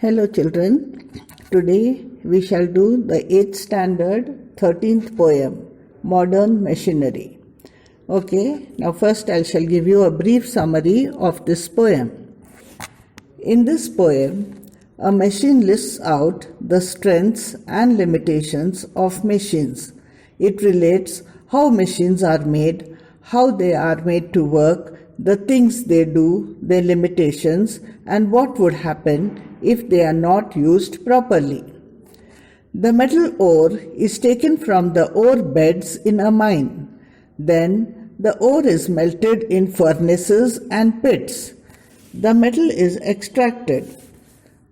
Hello children, today we shall do the 8th standard 13th poem, Modern Machinery. Okay, now first I shall give you a brief summary of this poem. In this poem, a machine lists out the strengths and limitations of machines. It relates how machines are made, how they are made to work, the things they do, their limitations, and what would happen if they are not used properly. The metal ore is taken from the ore beds in a mine. Then the ore is melted in furnaces and pits. The metal is extracted.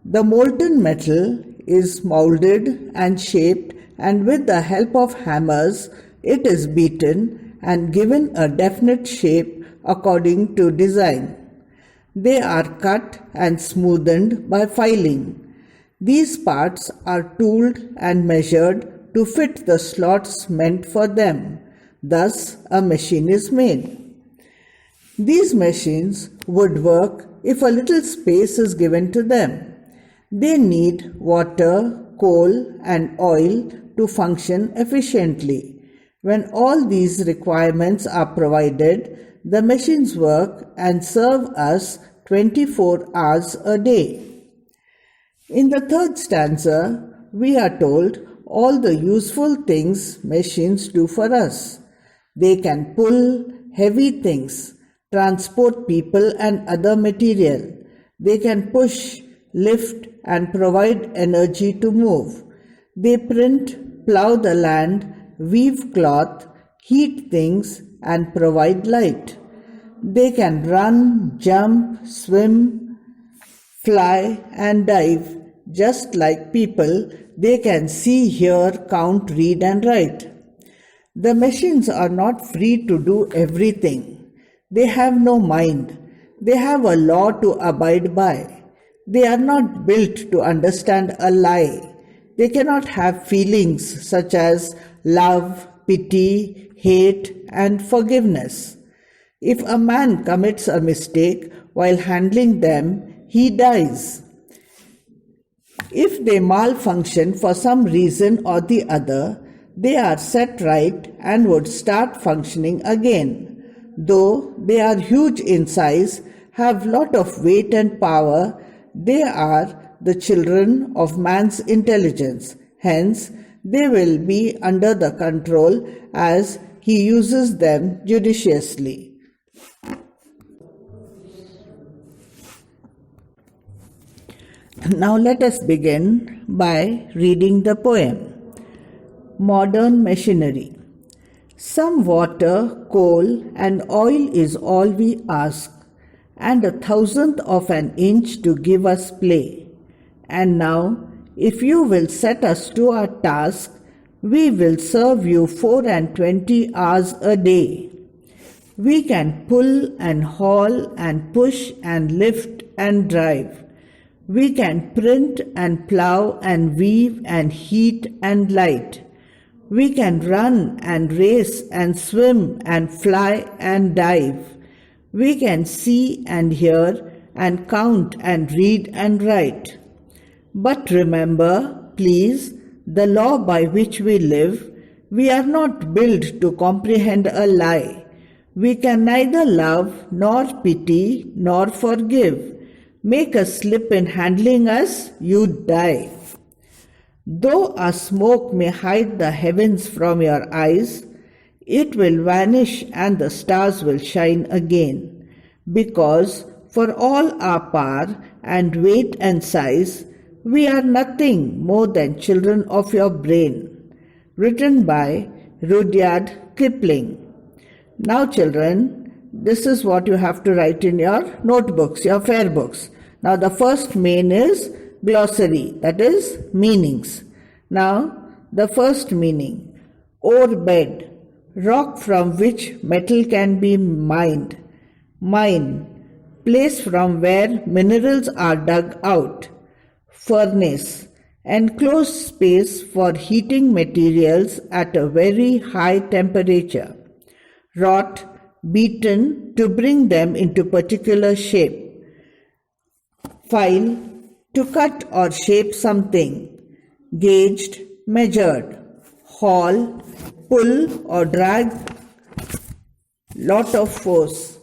The molten metal is molded and shaped, and with the help of hammers, it is beaten and given a definite shape according to design. They are cut and smoothened by filing. These parts are tooled and measured to fit the slots meant for them. Thus, a machine is made. These machines would work if a little space is given to them. They need water, coal, and oil to function efficiently. When all these requirements are provided, the machines work and serve us 24 hours a day. In the third stanza, we are told all the useful things machines do for us. They can pull heavy things, transport people and other material. They can push, lift, and provide energy to move. They print, plow the land, weave cloth, heat things, and provide light. They can run, jump, swim, fly, and dive. Just like people, they can see, hear, count, read, and write. The machines are not free to do everything. They have no mind. They have a law to abide by. They are not built to understand a lie. They cannot have feelings such as love, pity, hate, and forgiveness. If a man commits a mistake while handling them, he dies. If they malfunction for some reason or the other, they are set right and would start functioning again. Though they are huge in size, have lot of weight and power, they are the children of man's intelligence. Hence, they will be under the control as he uses them judiciously. Now let us begin by reading the poem. Modern Machinery. Some water, coal, and oil is all we ask, and 1/1000th of an inch to give us play. And now, if you will set us to our task, we will serve you 24 hours a day. We can pull and haul and push and lift and drive. We can print and plow and weave and heat and light. We can run and race and swim and fly and dive. We can see and hear and count and read and write. But remember, please, the law by which we live. We are not built to comprehend a lie. We can neither love nor pity nor forgive. Make a slip in handling us, you die. Though a smoke may hide the heavens from your eyes, it will vanish and the stars will shine again. Because for all our power and weight and size, we are nothing more than children of your brain. Written by Rudyard Kipling. Now children, this is what you have to write in your notebooks, your fair books. Now the first main is glossary, that is meanings. Now the first meaning, ore bed, rock from which metal can be mined. Mine, place from where minerals are dug out. Furnace, enclosed space for heating materials at a very high temperature. Wrought, beaten to bring them into particular shape. File, To cut or shape something. Gauged, measured. Haul, pull or drag. Lot of force.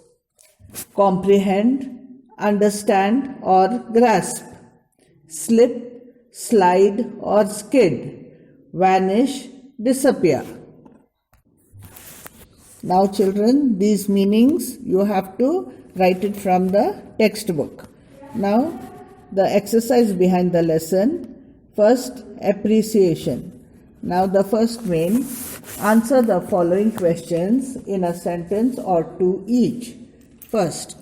Comprehend, understand or grasp. Slip, slide or skid. Vanish, disappear. Now children, these meanings you have to write it from the textbook. Now the exercise behind the lesson. First, appreciation. Now the first main, answer the following questions in a sentence or two each. First,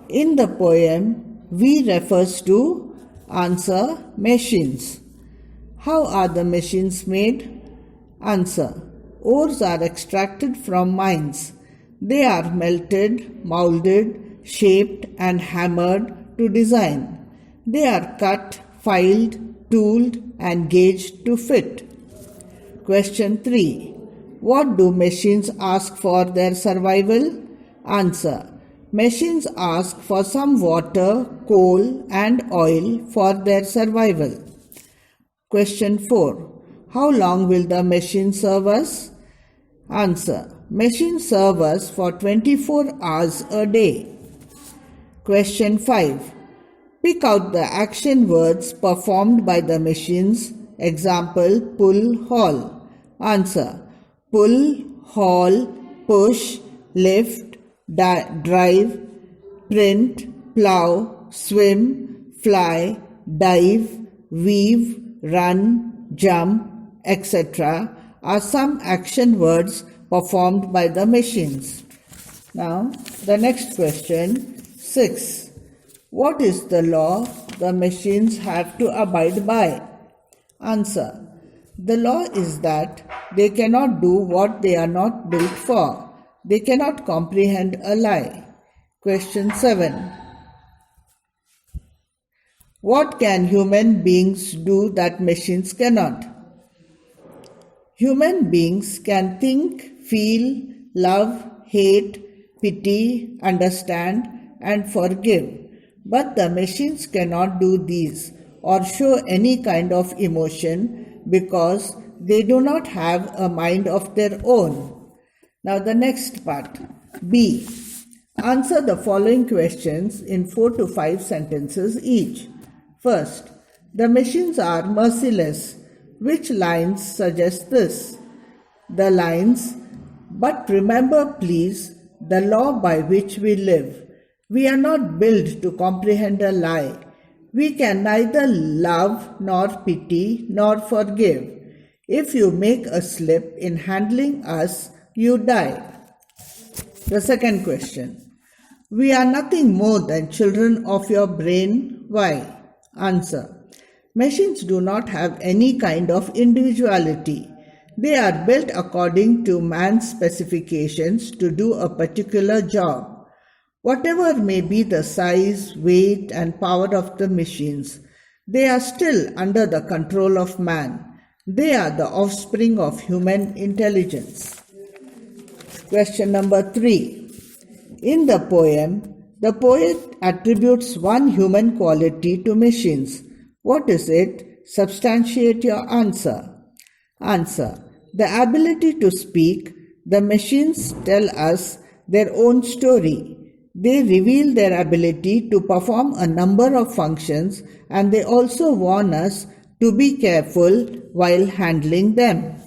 in the poem, we refers to answer machines. How are the machines made? Answer, ores are extracted from mines. They are melted, molded, shaped and hammered to design. They are cut, filed, tooled and gauged to fit. Question 3. What do machines ask for their survival? Answer. Machines ask for some water, coal and oil for their survival. Question 4. How long will the machine serve us? Answer. Machines serve us for 24 hours a day. Question 5. Pick out the action words performed by the machines. Example, pull, haul. Answer. Pull, haul, push, lift, drive, print, plow, swim, fly, dive, weave, run, jump, etc. are some action words performed by the machines. Now, the next question, 6. What is the law the machines have to abide by? Answer. The law is that they cannot do what they are not built for. They cannot comprehend a lie. Question 7. What can human beings do that machines cannot? Human beings can think, feel, love, hate, pity, understand, and forgive. But the machines cannot do these or show any kind of emotion because they do not have a mind of their own. Now the next part, B. Answer the following questions in 4 to 5 sentences each. First, the machines are merciless. Which lines suggest this? The lines, but remember please the law by which we live. We are not built to comprehend a lie. We can neither love nor pity nor forgive. If you make a slip in handling us, you die. The second question. We are nothing more than children of your brain. Why? Answer. Machines do not have any kind of individuality. They are built according to man's specifications to do a particular job. Whatever may be the size, weight and power of the machines, they are still under the control of man. They are the offspring of human intelligence. Question number 3. In the poem, the poet attributes one human quality to machines. What is it? Substantiate your answer. Answer. The ability to speak. The machines tell us their own story. They reveal their ability to perform a number of functions and they also warn us to be careful while handling them.